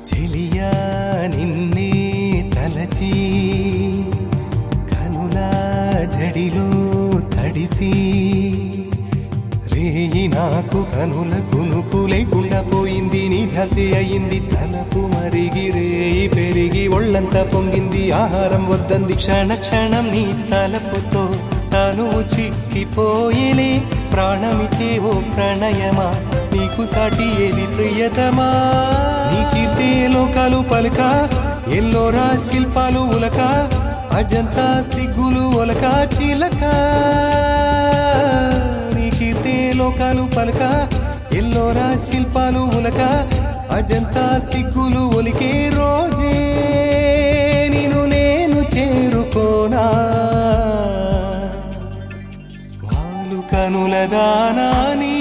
చెలియా నిన్నే తలచి కనుల జడిలో తడిసి రేయి నాకు కనుల కునుకు లేకుండా పోయింది నీ ధ్యాసే అయింది తలపు మరిగి రేయి పెరిగి ఒళ్ళంతా పొంగింది ఆహారం వద్దంది క్షణ క్షణం నీ తలపుతో తను చిక్కిపోయేలే ప్రాణమిచే ఓ ప్రణయమా నీకు సాటి ఏది ప్రియతమా నీ కీర్తే లోకాలు పలక ఎల్లోరా శిల్పాలు ఉలక అజంతా సిగ్గులు ఒలక చిలక నీ కీర్తే లోకాలు పలక ఎల్లోరా శిల్పాలు ఉలక అజంతా సిగ్గులు ఒలికే రోజే నిన్ను నేను చేరుకోనా వాలు కనుల దానా నీ